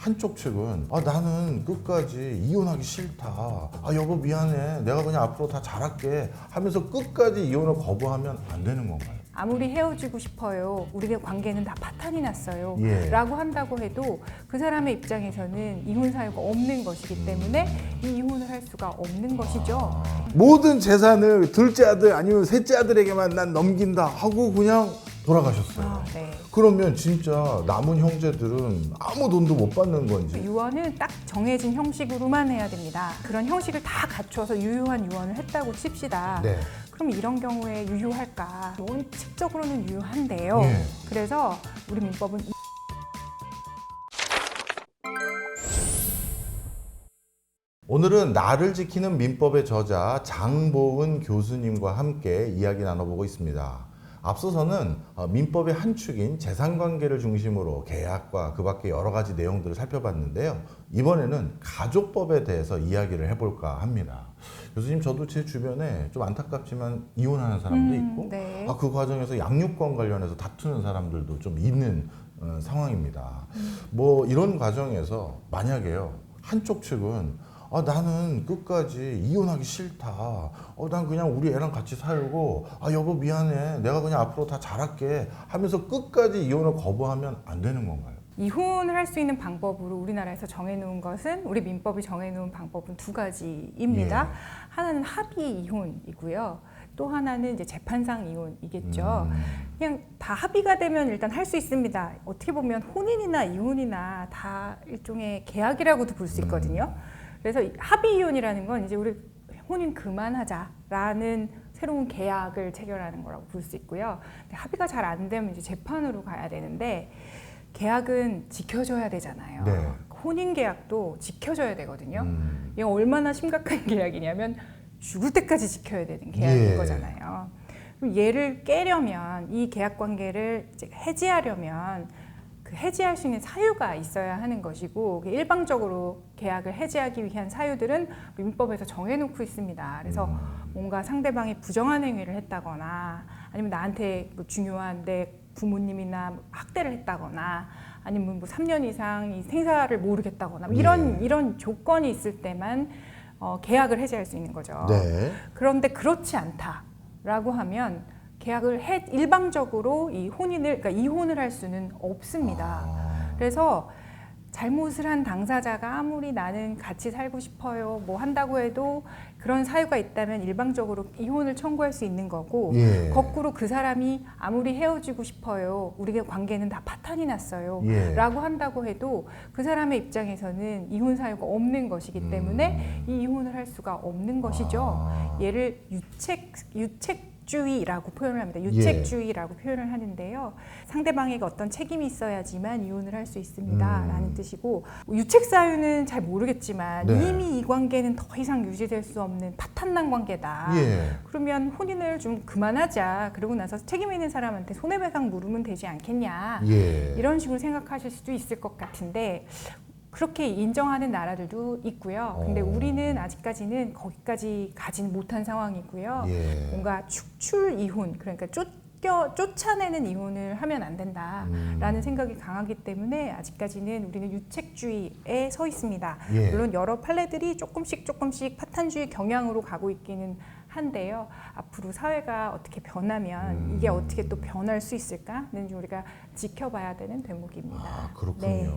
한쪽 측은 나는 끝까지 이혼하기 싫다. 여보 미안해. 내가 그냥 앞으로 다 잘할게 하면서 끝까지 이혼을 거부하면 안 되는 건가요? 아무리 헤어지고 싶어요. 우리의 관계는 다 파탄이 났어요. 예. 라고 한다고 해도 그 사람의 입장에서는 이혼 사유가 없는 것이기 때문에 이 이혼을 할 수가 없는 것이죠. 모든 재산을 둘째 아들 아니면 셋째 아들에게만 난 넘긴다 하고 그냥 돌아가셨어요. 네. 그러면 진짜 남은 형제들은 아무 돈도 못 받는 건지. 유언은 딱 정해진 형식으로만 해야 됩니다. 그런 형식을 다 갖춰서 유효한 유언을 했다고 칩시다. 네. 그럼 이런 경우에 유효할까? 원칙적으로는 유효한데요. 예. 그래서 우리 민법은 오늘은 나를 지키는 민법의 저자 장보은 교수님과 함께 이야기 나눠보고 있습니다. 앞서서는 민법의 한 축인 재산관계를 중심으로 계약과 그 밖에 여러 가지 내용들을 살펴봤는데요. 이번에는 가족법에 대해서 이야기를 해볼까 합니다. 교수님, 저도 제 주변에 좀 안타깝지만 이혼하는 사람도 있고 네. 그 과정에서 양육권 관련해서 다투는 사람들도 좀 있는 상황입니다. 뭐 이런 과정에서 만약에요, 한쪽 측은 나는 끝까지 이혼하기 싫다. 난 그냥 우리 애랑 같이 살고, 여보 미안해. 내가 그냥 앞으로 다 잘할게 하면서 끝까지 이혼을 거부하면 안 되는 건가요? 이혼을 할 수 있는 방법으로 우리나라에서 정해놓은 것은, 우리 민법이 정해놓은 방법은 두 가지입니다. 예. 하나는 합의 이혼이고요. 또 하나는 이제 재판상 이혼이겠죠. 그냥 다 합의가 되면 일단 할 수 있습니다. 어떻게 보면 혼인이나 이혼이나 다 일종의 계약이라고도 볼 수 있거든요. 그래서 합의 이혼이라는 건 이제 우리 혼인 그만하자라는 새로운 계약을 체결하는 거라고 볼 수 있고요. 근데 합의가 잘 안 되면 이제 재판으로 가야 되는데, 계약은 지켜줘야 되잖아요. 네. 혼인 계약도 지켜줘야 되거든요. 이게 얼마나 심각한 계약이냐면 죽을 때까지 지켜야 되는 계약인 예. 거잖아요. 그럼 얘를 깨려면, 이 계약 관계를 이제 해지하려면 그 해지할 수 있는 사유가 있어야 하는 것이고, 일방적으로 계약을 해지하기 위한 사유들은 민법에서 정해놓고 있습니다. 그래서 뭔가 상대방이 부정한 행위를 했다거나, 아니면 나한테 뭐 중요한 내 부모님이나 학대를 했다거나, 아니면 뭐 3년 이상 이 생사를 모르겠다거나, 이런 조건이 있을 때만 계약을 해지할 수 있는 거죠. 네. 그런데 그렇지 않다라고 하면 계약을 일방적으로 그러니까 이혼을 할 수는 없습니다. 그래서 잘못을 한 당사자가 아무리 나는 같이 살고 싶어요 뭐 한다고 해도 그런 사유가 있다면 일방적으로 이혼을 청구할 수 있는 거고, 예. 거꾸로 그 사람이 아무리 헤어지고 싶어요, 우리의 관계는 다 파탄이 났어요 예. 라고 한다고 해도 그 사람의 입장에서는 이혼 사유가 없는 것이기 때문에 이 이혼을 할 수가 없는 것이죠. 얘를 유책주의라고 표현을 합니다. 유책주의라고 표현을 하는데요. 상대방에게 어떤 책임이 있어야지만 이혼을 할 수 있습니다 라는 뜻이고, 유책 사유는 잘 모르겠지만 네. 이미 이 관계는 더 이상 유지될 수 없는 파탄난 관계다. 예. 그러면 혼인을 좀 그만하자. 그러고 나서 책임 있는 사람한테 손해배상 물으면 되지 않겠냐. 예. 이런 식으로 생각하실 수도 있을 것 같은데, 그렇게 인정하는 나라들도 있고요. 근데 우리는 아직까지는 거기까지 가진 못한 상황이고요. 예. 뭔가 축출 이혼, 그러니까 쫓아내는 이혼을 하면 안 된다라는 생각이 강하기 때문에 아직까지는 우리는 유책주의에 서 있습니다. 예. 물론 여러 판례들이 조금씩 파탄주의 경향으로 가고 있기는 한데요. 앞으로 사회가 어떻게 변하면 이게 어떻게 또 변할 수 있을까는 우리가 지켜봐야 되는 대목입니다. 그렇군요. 네.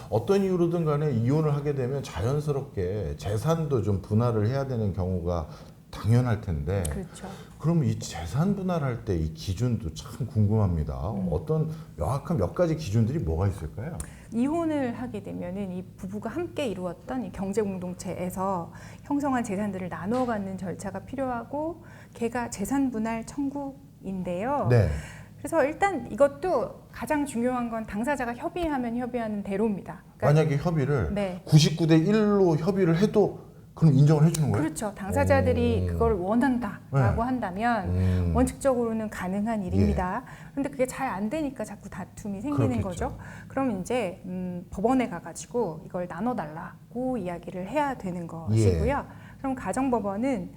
어떤 이유로든 간에 이혼을 하게 되면 자연스럽게 재산도 좀 분할을 해야 되는 경우가 당연할 텐데, 그렇죠. 그럼 이 재산 분할할 때 이 기준도 참 궁금합니다. 어떤 명확한 몇 가지 기준들이 뭐가 있을까요? 이혼을 하게 되면은 이 부부가 함께 이루었던 이 경제 공동체에서 형성한 재산들을 나누어 갖는 절차가 필요하고, 걔가 재산 분할 청구인데요. 네. 그래서 일단 이것도 가장 중요한 건 당사자가 협의하면 협의하는 대로입니다. 그러니까 만약에 협의를 네. 99대 1로 협의를 해도 그럼 인정을 해주는 거예요? 그렇죠. 당사자들이 그걸 원한다라고 한다면 원칙적으로는 가능한 일입니다. 그런데 그게 잘 안 되니까 자꾸 다툼이 생기는 그렇겠죠. 거죠. 그럼 이제 법원에 가가지고 이걸 나눠달라고 이야기를 해야 되는 것이고요. 그럼 가정법원은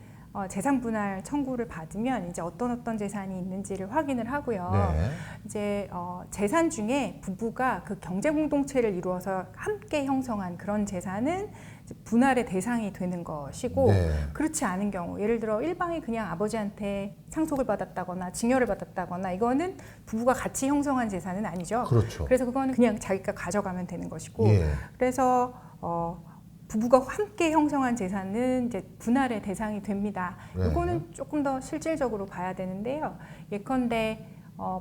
재산 분할 청구를 받으면 이제 어떤 재산이 있는지를 확인을 하고요. 네. 이제 재산 중에 부부가 그 경제 공동체를 이루어서 함께 형성한 그런 재산은 이제 분할의 대상이 되는 것이고 네. 그렇지 않은 경우 예를 들어 일방이 그냥 아버지한테 상속을 받았다거나 증여를 받았다거나 이거는 부부가 같이 형성한 재산은 아니죠. 그렇죠. 그래서 그거는 그냥 자기가 가져가면 되는 것이고 예. 그래서 부부가 함께 형성한 재산은 이제 분할의 대상이 됩니다. 네. 이거는 조금 더 실질적으로 봐야 되는데요. 예컨대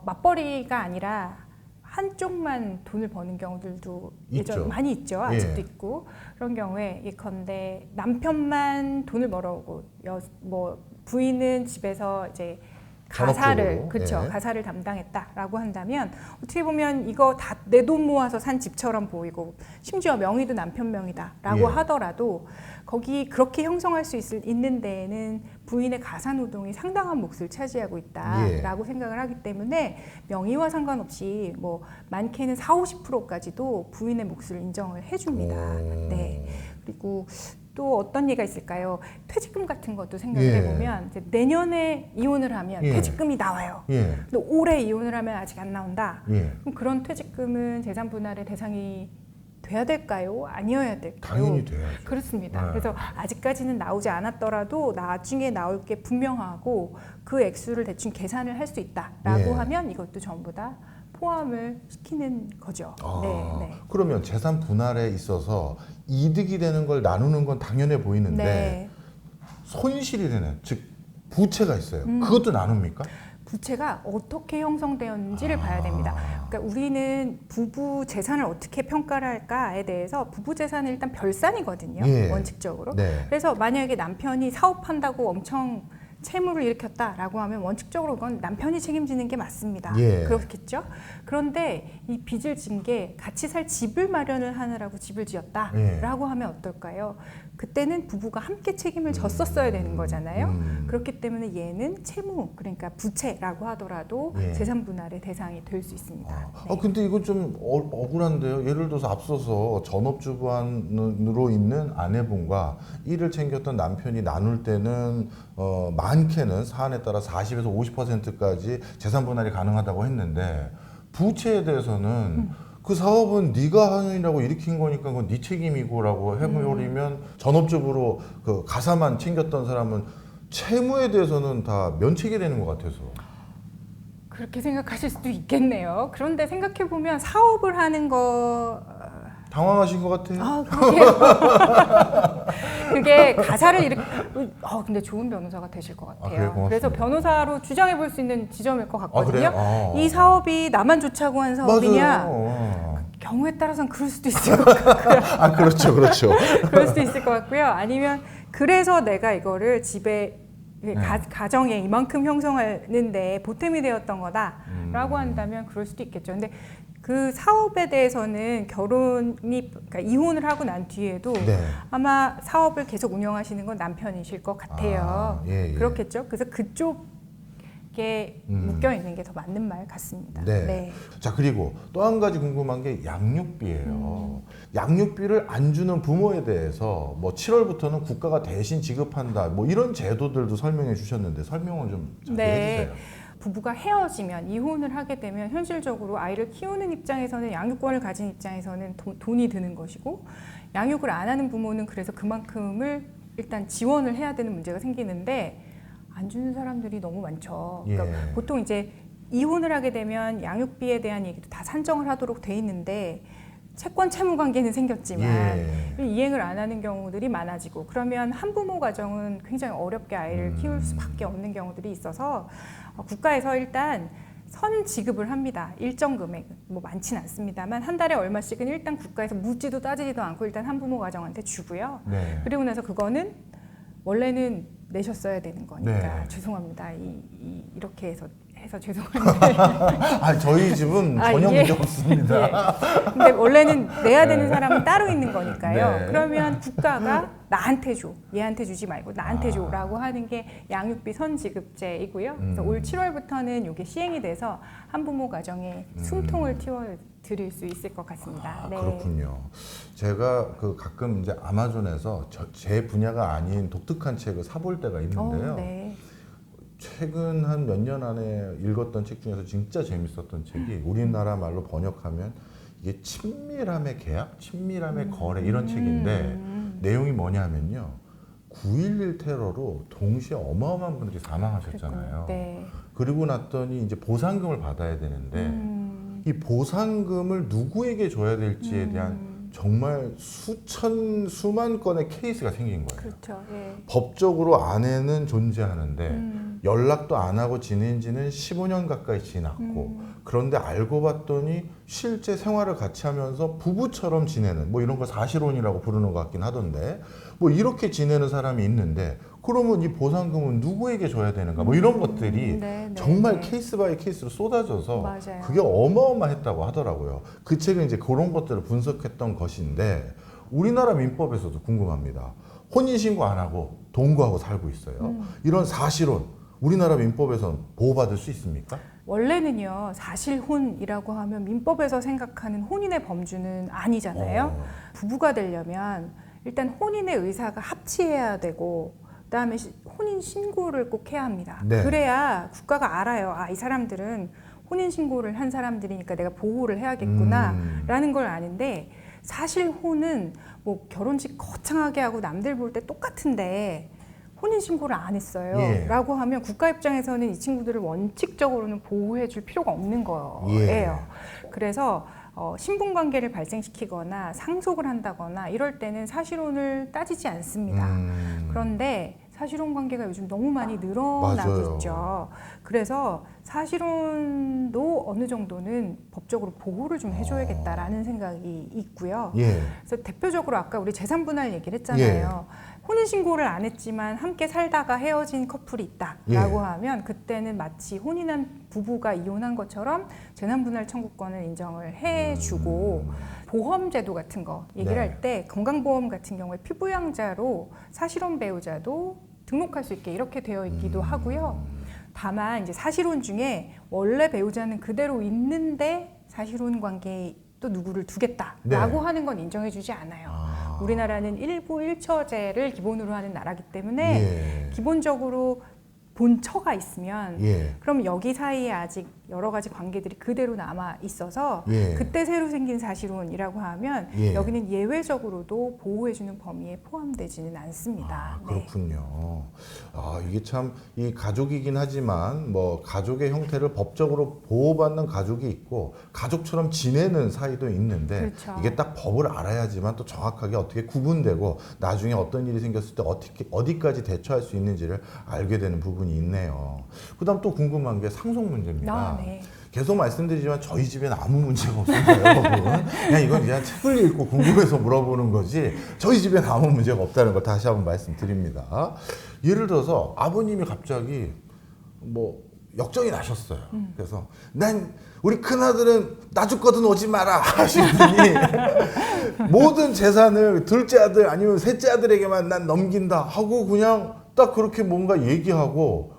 맞벌이가 아니라 한쪽만 돈을 버는 경우들도 있죠. 많이 있죠. 아직도 예. 있고 그런 경우에 예컨대 남편만 돈을 벌어오고 뭐 부인은 집에서 이제 가사를 전업주부로, 그렇죠. 예. 가사를 담당했다라고 한다면 어떻게 보면 이거 다 내 돈 모아서 산 집처럼 보이고 심지어 명의도 남편 명의다라고 예. 하더라도 거기 그렇게 형성할 수 있는 데에는 부인의 가사 노동이 상당한 몫을 차지하고 있다라고 생각을 하기 때문에 명의와 상관없이 뭐 많게는 40~50%까지도 부인의 몫을 인정을 해줍니다. 네. 그리고 또 어떤 예가 있을까요? 퇴직금 같은 것도 생각을 예. 해보면 이제 내년에 이혼을 하면 예. 퇴직금이 나와요. 예. 근데 올해 이혼을 하면 아직 안 나온다. 예. 그럼 그런 퇴직금은 재산 분할의 대상이 돼야 될까요? 아니어야 될까요? 당연히 돼야죠. 그렇습니다. 네. 그래서 아직까지는 나오지 않았더라도 나중에 나올 게 분명하고 그 액수를 대충 계산을 할 수 있다라고 예. 하면 이것도 전부 다 포함을 시키는 거죠. 네. 그러면 재산 분할에 있어서 이득이 되는 걸 나누는 건 당연해 보이는데 네. 손실이 되는 즉 부채가 있어요. 그것도 나눕니까? 부채가 어떻게 형성되었는지를 봐야 됩니다. 그러니까 우리는 부부 재산을 어떻게 평가를 할까에 대해서 부부 재산은 일단 별산이거든요. 예. 원칙적으로. 네. 그래서 만약에 남편이 사업한다고 엄청 채무를 일으켰다라고 하면 원칙적으로 그건 남편이 책임지는 게 맞습니다. 예. 그렇겠죠. 그런데 이 빚을 진 게 같이 살 집을 마련을 하느라고 집을 지었다라고 하면 어떨까요? 그때는 부부가 함께 책임을 졌었어야 되는 거잖아요. 그렇기 때문에 얘는 채무, 그러니까 부채라고 하더라도 예. 재산 분할의 대상이 될 수 있습니다. 네. 근데 이거 좀 억울한데요. 예를 들어서 앞서서 전업주부로 있는 아내분과 일을 챙겼던 남편이 나눌 때는 많게는 사안에 따라 40에서 50%까지 재산 분할이 가능하다고 했는데 부채에 대해서는 그 사업은 네가 하느라고 일으킨 거니까 그건 네 책임이고라고 해버리면 전업주부로 그 가사만 챙겼던 사람은 채무에 대해서는 다 면책이 되는 것 같아서. 그렇게 생각하실 수도 있겠네요. 그런데 생각해 보면 사업을 하는 거 당황하신 것 같아요. 그러게요. 그게 가사를 이렇게 근데 좋은 변호사가 되실 것 같아요. 그래요? 고맙습니다. 그래서 변호사로 주장해 볼 수 있는 지점일 것 같거든요. 그래요? 이 사업이 나만 좋자고 한 사업이냐? 맞아요. 경우에 따라서는 그럴 수도 있을 것 같고요. 그렇죠, 그렇죠. 그럴 수도 있을 것 같고요. 아니면 그래서 내가 이거를 집에 가정에 이만큼 형성하는데 보탬이 되었던 거다라고 한다면 그럴 수도 있겠죠. 근데 그 사업에 대해서는 그러니까 이혼을 하고 난 뒤에도 네. 아마 사업을 계속 운영하시는 건 남편이실 것 같아요. 예. 그렇겠죠. 그래서 그쪽에 묶여 있는 게 더 맞는 말 같습니다. 네. 자, 그리고 또 한 가지 궁금한 게 양육비예요. 양육비를 안 주는 부모에 대해서 뭐 7월부터는 국가가 대신 지급한다. 뭐 이런 제도들도 설명해 주셨는데 설명을 좀 자세히 해주세요. 부부가 헤어지면 이혼을 하게 되면 현실적으로 아이를 키우는 입장에서는 양육권을 가진 입장에서는 돈이 드는 것이고 양육을 안 하는 부모는 그래서 그만큼을 일단 지원을 해야 되는 문제가 생기는데 안 주는 사람들이 너무 많죠. 그러니까 보통 이제 이혼을 하게 되면 양육비에 대한 얘기도 다 산정을 하도록 돼 있는데 채권 채무 관계는 생겼지만 이행을 안 하는 경우들이 많아지고 그러면 한부모 가정은 굉장히 어렵게 아이를 키울 수밖에 없는 경우들이 있어서 국가에서 일단 선 지급을 합니다. 일정 금액, 뭐 많지는 않습니다만 한 달에 얼마씩은 일단 국가에서 묻지도 따지지도 않고 일단 한부모 가정한테 주고요. 그리고 나서 그거는 원래는 내셨어야 되는 거니까 네. 죄송합니다. 이렇게 해서 죄송한데 저희 집은 전혀 문제 없습니다. 근데 원래는 내야 되는 사람은 따로 있는 거니까요. 네. 그러면 국가가 나한테 줘, 얘한테 주지 말고 나한테 줘라고 하는 게 양육비 선지급제이고요. 그래서 올 7월부터는 이게 시행이 돼서 한부모 가정에 숨통을 드릴 수 있을 것 같습니다. 아, 네. 그렇군요. 제가 그 가끔 이제 아마존에서 제 분야가 아닌 독특한 책을 사볼 때가 있는데요. 네. 최근 한 몇 년 안에 읽었던 책 중에서 진짜 재밌었던 책이 우리나라 말로 번역하면 이게 친밀함의 계약, 친밀함의 거래 이런 책인데 내용이 뭐냐면요. 9.11 테러로 동시에 어마어마한 분들이 사망하셨잖아요. 네. 그리고 났더니 이제 보상금을 받아야 되는데 이 보상금을 누구에게 줘야 될지에 대한 정말 수만 건의 케이스가 생긴 거예요. 그렇죠. 예. 법적으로 아내는 존재하는데 연락도 안 하고 지낸 지는 15년 가까이 지났고 그런데 알고 봤더니 실제 생활을 같이 하면서 부부처럼 지내는 뭐 이런 걸 사실혼이라고 부르는 것 같긴 하던데 뭐 이렇게 지내는 사람이 있는데 그러면 이 보상금은 누구에게 줘야 되는가 뭐 이런 것들이 네, 네, 정말 네. 케이스 바이 케이스로 쏟아져서 맞아요. 그게 어마어마했다고 하더라고요. 그 책은 이제 그런 것들을 분석했던 것인데 우리나라 민법에서도 궁금합니다. 혼인신고 안 하고 동거하고 살고 있어요. 이런 사실혼 우리나라 민법에서는 보호받을 수 있습니까? 원래는요, 사실혼이라고 하면 민법에서 생각하는 혼인의 범주는 아니잖아요. 부부가 되려면 일단 혼인의 의사가 합치해야 되고 그다음에 혼인 신고를 꼭 해야 합니다. 네. 그래야 국가가 알아요. 아, 이 사람들은 혼인 신고를 한 사람들이니까 내가 보호를 해야겠구나라는 걸 아는데 사실혼은 뭐 결혼식 거창하게 하고 남들 볼 때 똑같은데 혼인 신고를 안 했어요. 예. 라고 하면 국가 입장에서는 이 친구들을 원칙적으로는 보호해 줄 필요가 없는 거예요. 예. 그래서 신분 관계를 발생시키거나 상속을 한다거나 이럴 때는 사실혼을 따지지 않습니다. 그런데 사실혼 관계가 요즘 너무 많이 늘어나고 맞아요. 있죠. 그래서 사실혼도 어느 정도는 법적으로 보호를 좀 해줘야겠다라는 생각이 있고요. 예. 그래서 대표적으로 아까 우리 재산 분할 얘기를 했잖아요. 혼인 신고를 안 했지만 함께 살다가 헤어진 커플이 있다라고 하면 그때는 마치 혼인한 부부가 이혼한 것처럼 재산 분할 청구권을 인정을 해주고 보험 제도 같은 거 얘기를 네. 할 때 건강보험 같은 경우에 피부양자로 사실혼 배우자도 등록할 수 있게 이렇게 되어 있기도 하고요. 다만 이제 사실혼 중에 원래 배우자는 그대로 있는데 사실혼 관계에 또 누구를 두겠다라고 네. 하는 건 인정해주지 않아요. 우리나라는 일부 일처제를 기본으로 하는 나라기 때문에 예. 기본적으로 본처가 있으면 예. 그럼 여기 사이에 아직 여러 가지 관계들이 그대로 남아 있어서 예. 그때 새로 생긴 사실혼이라고 하면 예. 여기는 예외적으로도 보호해주는 범위에 포함되지는 않습니다. 그렇군요. 이게 참 이 가족이긴 하지만 뭐 가족의 형태를 법적으로 보호받는 가족이 있고 가족처럼 지내는 사이도 있는데 그렇죠. 이게 딱 법을 알아야지만 또 정확하게 어떻게 구분되고 나중에 어떤 일이 생겼을 때 어디까지 대처할 수 있는지를 알게 되는 부분이 있네요. 그다음 또 궁금한 게 상속 문제입니다. 네. 계속 말씀드리지만 저희 집에는 아무 문제가 없습니다, 여러분. 그냥 이건 그냥 책을 읽고 궁금해서 물어보는 거지 저희 집에는 아무 문제가 없다는 걸 다시 한번 말씀드립니다. 예를 들어서 아버님이 갑자기 뭐 역정이 나셨어요. 그래서 난 우리 큰아들은 나 죽거든 오지 마라 하시더니 모든 재산을 둘째 아들 아니면 셋째 아들에게만 난 넘긴다 하고 그냥 딱 그렇게 뭔가 얘기하고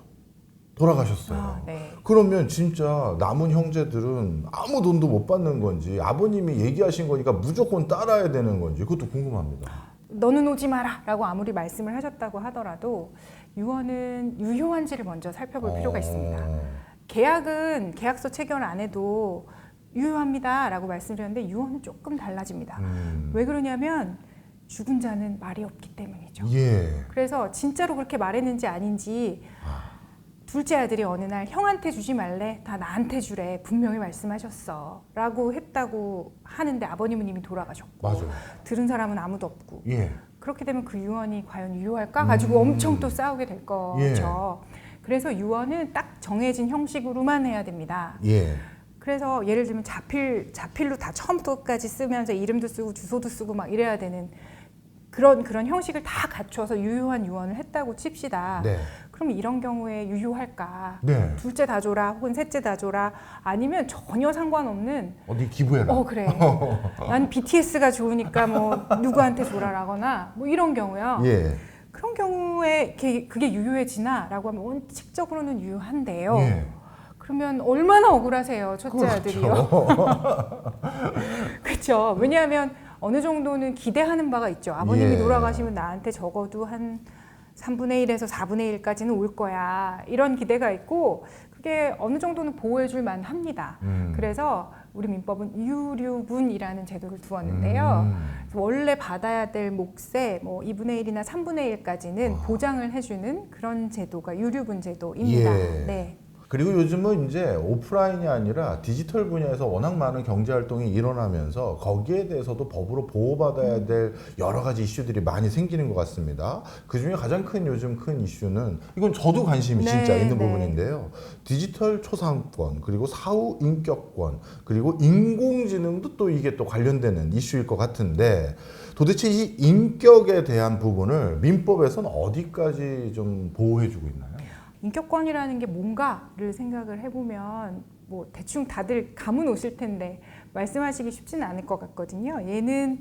돌아가셨어요. 네. 그러면 진짜 남은 형제들은 아무 돈도 못 받는 건지 아버님이 얘기하신 거니까 무조건 따라야 되는 건지 그것도 궁금합니다. 너는 오지 마라 라고 아무리 말씀을 하셨다고 하더라도 유언은 유효한지를 먼저 살펴볼 필요가 있습니다. 계약은 계약서 체결 안 해도 유효합니다 라고 말씀드렸는데 유언은 조금 달라집니다. 왜 그러냐면 죽은 자는 말이 없기 때문이죠. 예. 그래서 진짜로 그렇게 말했는지 아닌지 둘째 아들이 어느 날 형한테 주지 말래 다 나한테 주래 분명히 말씀하셨어 라고 했다고 하는데 아버님은 이미 돌아가셨고 맞아요. 들은 사람은 아무도 없고 예. 그렇게 되면 그 유언이 과연 유효할까 가지고 엄청 또 싸우게 될 거죠. 그래서 유언은 딱 정해진 형식으로만 해야 됩니다. 예. 그래서 예를 들면 자필로 다 처음부터 끝까지 쓰면서 이름도 쓰고 주소도 쓰고 막 이래야 되는 그런 형식을 다 갖춰서 유효한 유언을 했다고 칩시다. 네. 그럼 이런 경우에 유효할까? 네. 둘째 다 줘라 혹은 셋째 다 줘라 아니면 전혀 상관없는 어디 기부해라. 그래. 난 BTS가 좋으니까 뭐 누구한테 줘라라거나 뭐 이런 경우요. 예. 그런 경우에 그게 유효해지나라고 하면 원칙적으로는 유효한데요. 예. 그러면 얼마나 억울하세요, 첫째 아들이요. 그렇죠. 왜냐하면 어느 정도는 기대하는 바가 있죠. 아버님이 예. 돌아가시면 나한테 적어도 한 3분의 1에서 4분의 1까지는 올 거야. 이런 기대가 있고 그게 어느 정도는 보호해줄 만합니다. 그래서 우리 민법은 유류분이라는 제도를 두었는데요. 원래 받아야 될 몫의 뭐 2분의 1이나 3분의 1까지는 보장을 해주는 그런 제도가 유류분 제도입니다. 예. 네. 그리고 요즘은 이제 오프라인이 아니라 디지털 분야에서 워낙 많은 경제 활동이 일어나면서 거기에 대해서도 법으로 보호받아야 될 여러 가지 이슈들이 많이 생기는 것 같습니다. 그중에 가장 큰 요즘 큰 이슈는 이건 저도 관심이 네, 진짜 있는 네. 부분인데요. 디지털 초상권, 그리고 사후 인격권, 그리고 인공지능도 또 이게 또 관련되는 이슈일 것 같은데 도대체 이 인격에 대한 부분을 민법에서는 어디까지 좀 보호해주고 있나요? 인격권이라는 게 뭔가를 생각을 해보면 뭐 대충 다들 감은 오실 텐데 말씀하시기 쉽지는 않을 것 같거든요. 얘는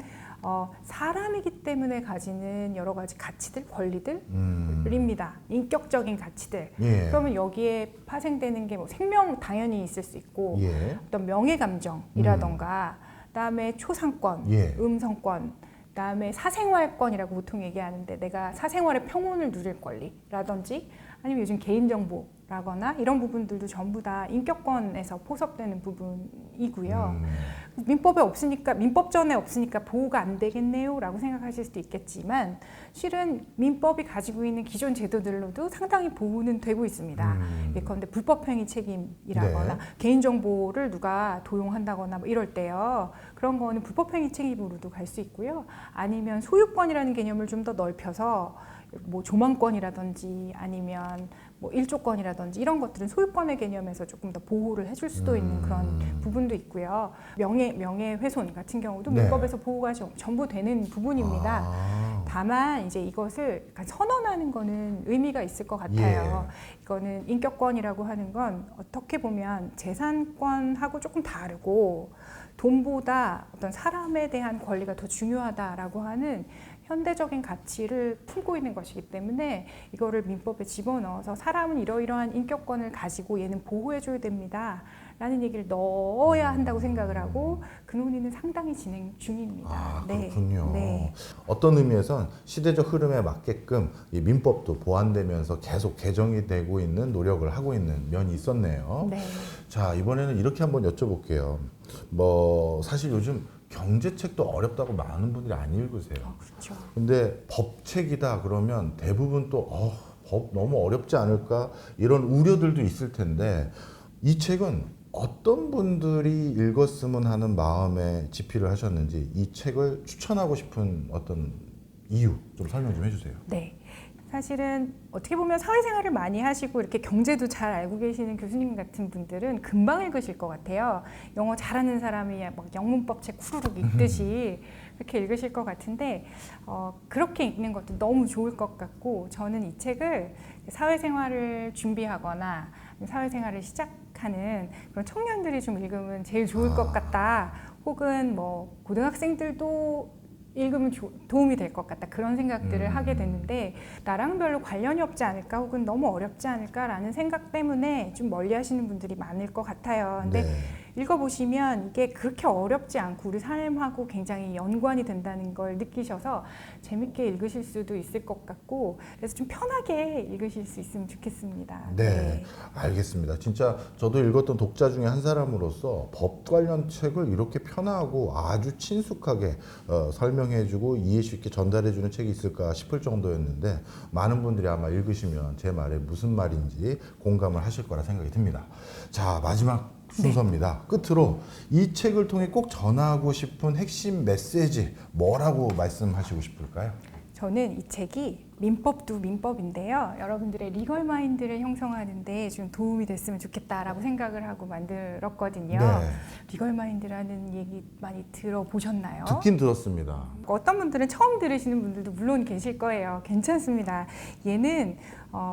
사람이기 때문에 가지는 여러 가지 가치들, 권리들입니다. 인격적인 가치들. 예. 그러면 여기에 파생되는 게 뭐 생명 당연히 있을 수 있고 예. 어떤 명예 감정이라던가 그다음에 초상권, 예. 음성권, 그다음에 사생활권이라고 보통 얘기하는데 내가 사생활의 평온을 누릴 권리라든지 아니면 요즘 개인정보라거나 이런 부분들도 전부 다 인격권에서 포섭되는 부분이고요. 민법에 없으니까 민법전에 없으니까 보호가 안 되겠네요 라고 생각하실 수도 있겠지만 실은 민법이 가지고 있는 기존 제도들로도 상당히 보호는 되고 있습니다. 예컨대 불법행위 책임이라거나 네. 개인정보를 누가 도용한다거나 뭐 이럴 때요. 그런 거는 불법행위 책임으로도 갈 수 있고요. 아니면 소유권이라는 개념을 좀 더 넓혀서 뭐 조망권이라든지 아니면 뭐 일조권이라든지 이런 것들은 소유권의 개념에서 조금 더 보호를 해줄 수도 있는 그런 부분도 있고요. 명예훼손 같은 경우도 네. 민법에서 보호가 전부 되는 부분입니다. 아. 다만 이제 이것을 약간 선언하는 거는 의미가 있을 것 같아요. 예. 이거는 인격권이라고 하는 건 어떻게 보면 재산권하고 조금 다르고 돈보다 어떤 사람에 대한 권리가 더 중요하다라고 하는 현대적인 가치를 품고 있는 것이기 때문에 이거를 민법에 집어넣어서 사람은 이러이러한 인격권을 가지고 얘는 보호해줘야 됩니다 라는 얘기를 넣어야 한다고 생각을 하고 그 논의는 상당히 진행 중입니다. 아, 네. 그렇군요. 네. 어떤 의미에선 시대적 흐름에 맞게끔 이 민법도 보완되면서 계속 개정이 되고 있는 노력을 하고 있는 면이 있었네요. 네. 자, 이번에는 이렇게 한번 여쭤볼게요. 뭐 사실 요즘 경제책도 어렵다고 많은 분들이 안 읽으세요. 그렇죠. 근데 법책이다 그러면 대부분 또 법 너무 어렵지 않을까 이런 우려들도 있을 텐데 이 책은 어떤 분들이 읽었으면 하는 마음에 집필을 하셨는지 이 책을 추천하고 싶은 어떤 이유 좀 설명 좀 해주세요. 네. 사실은 어떻게 보면 사회생활을 많이 하시고 이렇게 경제도 잘 알고 계시는 교수님 같은 분들은 금방 읽으실 것 같아요. 영어 잘하는 사람이 막 영문법 책 후루룩 읽듯이 그렇게 읽으실 것 같은데 그렇게 읽는 것도 너무 좋을 것 같고 저는 이 책을 사회생활을 준비하거나 사회생활을 시작하는 그런 청년들이 좀 읽으면 제일 좋을 것 같다. 혹은 뭐 고등학생들도 읽으면 도움이 될 것 같다 그런 생각들을 하게 됐는데 나랑 별로 관련이 없지 않을까 혹은 너무 어렵지 않을까라는 생각 때문에 좀 멀리 하시는 분들이 많을 것 같아요. 근데 네. 읽어보시면 이게 그렇게 어렵지 않고 우리 삶하고 굉장히 연관이 된다는 걸 느끼셔서 재밌게 읽으실 수도 있을 것 같고 그래서 좀 편하게 읽으실 수 있으면 좋겠습니다. 네, 알겠습니다. 진짜 저도 읽었던 독자 중에 한 사람으로서 법 관련 책을 이렇게 편하고 아주 친숙하게 설명해주고 이해 쉽게 전달해주는 책이 있을까 싶을 정도였는데 많은 분들이 아마 읽으시면 제 말에 무슨 말인지 공감을 하실 거라 생각이 듭니다. 자, 마지막 순서입니다. 끝으로 이 책을 통해 꼭 전하고 싶은 핵심 메시지 뭐라고 말씀하시고 싶을까요? 저는 이 책이 민법도 민법인데요. 여러분들의 리걸 마인드를 형성하는데 좀 도움이 됐으면 좋겠다라고 생각을 하고 만들었거든요. 네. 리걸 마인드라는 얘기 많이 들어보셨나요? 듣긴 들었습니다. 어떤 분들은 처음 들으시는 분들도 물론 계실 거예요. 괜찮습니다. 얘는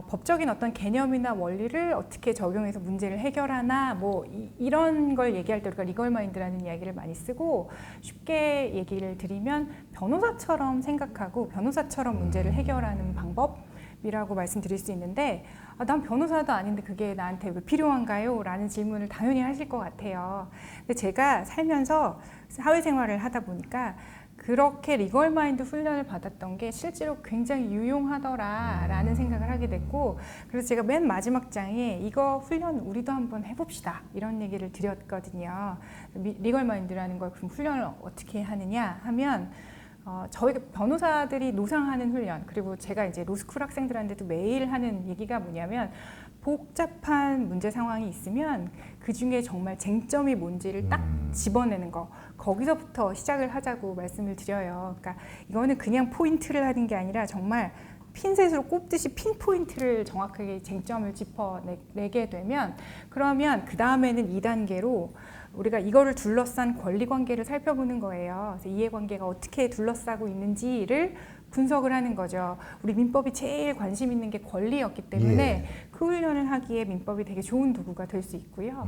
법적인 어떤 개념이나 원리를 어떻게 적용해서 문제를 해결하나 뭐 이런 걸 얘기할 때 우리가 리걸 마인드라는 이야기를 많이 쓰고 쉽게 얘기를 드리면 변호사처럼 생각하고 변호사처럼 문제를 해결하는 방법 이라고 말씀드릴 수 있는데 난 변호사도 아닌데 그게 나한테 왜 필요한가요? 라는 질문을 당연히 하실 것 같아요. 근데 제가 살면서 사회생활을 하다 보니까 그렇게 리걸마인드 훈련을 받았던 게 실제로 굉장히 유용하더라라는 생각을 하게 됐고 그래서 제가 맨 마지막 장에 이거 훈련 우리도 한번 해봅시다 이런 얘기를 드렸거든요. 리걸마인드라는 걸 그럼 훈련을 어떻게 하느냐 하면 저희 변호사들이 노상하는 훈련 그리고 제가 이제 로스쿨 학생들한테도 매일 하는 얘기가 뭐냐면 복잡한 문제 상황이 있으면 그 중에 정말 쟁점이 뭔지를 딱 집어내는 거 거기서부터 시작을 하자고 말씀을 드려요. 그러니까 이거는 그냥 포인트를 하는 게 아니라 정말 핀셋으로 꼽듯이 핀포인트를 정확하게 쟁점을 짚어내게 되면 그러면 그 다음에는 2단계로 우리가 이거를 둘러싼 권리관계를 살펴보는 거예요. 그래서 이해관계가 어떻게 둘러싸고 있는지를 분석을 하는 거죠. 우리 민법이 제일 관심 있는 게 권리였기 때문에 예. 그 훈련을 하기에 민법이 되게 좋은 도구가 될 수 있고요.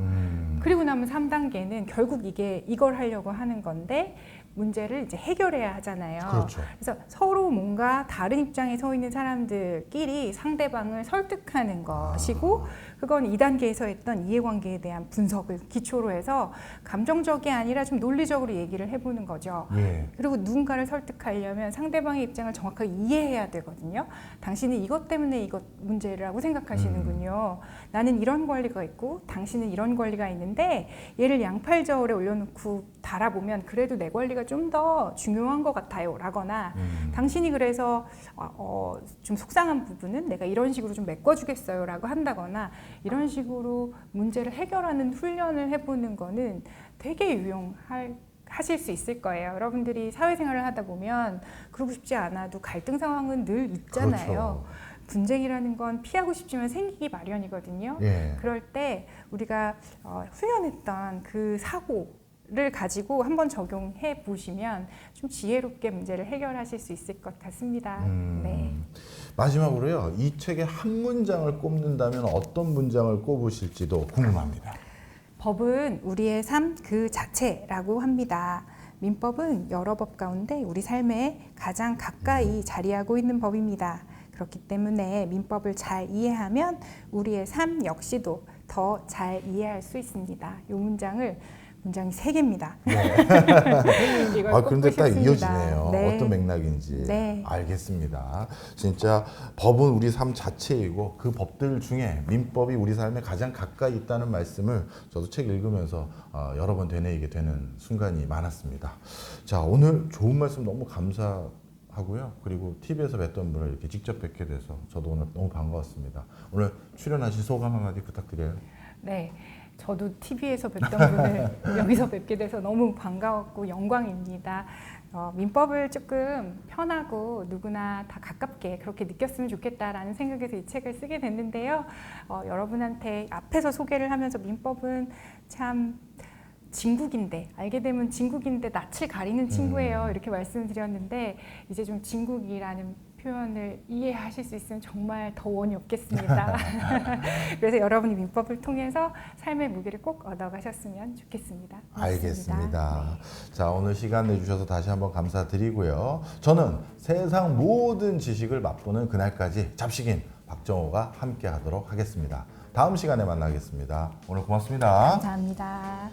그리고 나면 3단계는 결국 이걸 하려고 하는 건데 문제를 이제 해결해야 하잖아요. 그렇죠. 그래서 서로 뭔가 다른 입장에 서 있는 사람들끼리 상대방을 설득하는 것이고 그건 2단계에서 했던 이해관계에 대한 분석을 기초로 해서 감정적이 아니라 좀 논리적으로 얘기를 해보는 거죠. 예. 그리고 누군가를 설득하려면 상대방의 입장을 정확하게 이해해야 되거든요. 당신은 이것 때문에 이것 문제라고 생각하시는군요. 나는 이런 권리가 있고 당신은 이런 권리가 있는데 얘를 양팔저울에 올려놓고 달아보면 그래도 내 권리가 좀 더 중요한 것 같아요 라거나 당신이 그래서 좀 속상한 부분은 내가 이런 식으로 좀 메꿔주겠어요 라고 한다거나 이런 식으로 문제를 해결하는 훈련을 해보는 거는 되게 하실 수 있을 거예요. 여러분들이 사회생활을 하다 보면 그러고 싶지 않아도 갈등 상황은 늘 있잖아요. 그렇죠. 분쟁이라는 건 피하고 싶지만 생기기 마련이거든요. 예. 그럴 때 우리가 훈련했던 그 사고를 가지고 한번 적용해 보시면 좀 지혜롭게 문제를 해결하실 수 있을 것 같습니다. 네. 마지막으로요. 이 책의 한 문장을 꼽는다면 어떤 문장을 꼽으실지도 궁금합니다. 법은 우리의 삶 그 자체라고 합니다. 민법은 여러 법 가운데 우리 삶에 가장 가까이 자리하고 있는 법입니다. 그렇기 때문에 민법을 잘 이해하면 우리의 삶 역시도 더 잘 이해할 수 있습니다. 이 문장이 3개입니다. 네. 이걸 그런데 딱 꼽으셨습니다. 이어지네요. 네. 어떤 맥락인지. 네. 알겠습니다. 진짜 법은 우리 삶 자체이고 그 법들 중에 민법이 우리 삶에 가장 가까이 있다는 말씀을 저도 책 읽으면서 여러 번 되뇌이게 되는 순간이 많았습니다. 자, 오늘 좋은 말씀 너무 감사하고요. 그리고 TV에서 뵀던 분을 이렇게 직접 뵙게 돼서 저도 오늘 너무 반가웠습니다. 오늘 출연하신 소감 한마디 부탁드려요. 네. 저도 TV에서 뵀던 분을 여기서 뵙게 돼서 너무 반가웠고 영광입니다. 민법을 조금 편하고 누구나 다 가깝게 그렇게 느꼈으면 좋겠다라는 생각에서 이 책을 쓰게 됐는데요. 여러분한테 앞에서 소개를 하면서 민법은 참 진국인데 알게 되면 진국인데 낯을 가리는 친구예요. 이렇게 말씀드렸는데 이제 좀 진국이라는 표현을 이해하실 수 있으면 정말 더 원이 없겠습니다. 그래서 여러분이 민법을 통해서 삶의 무게를 꼭 얻어가셨으면 좋겠습니다. 고맙습니다. 알겠습니다. 자, 오늘 시간 내주셔서 다시 한번 감사드리고요. 저는 세상 모든 지식을 맛보는 그날까지 잡식인 박정호가 함께 하도록 하겠습니다. 다음 시간에 만나겠습니다. 오늘 고맙습니다. 감사합니다.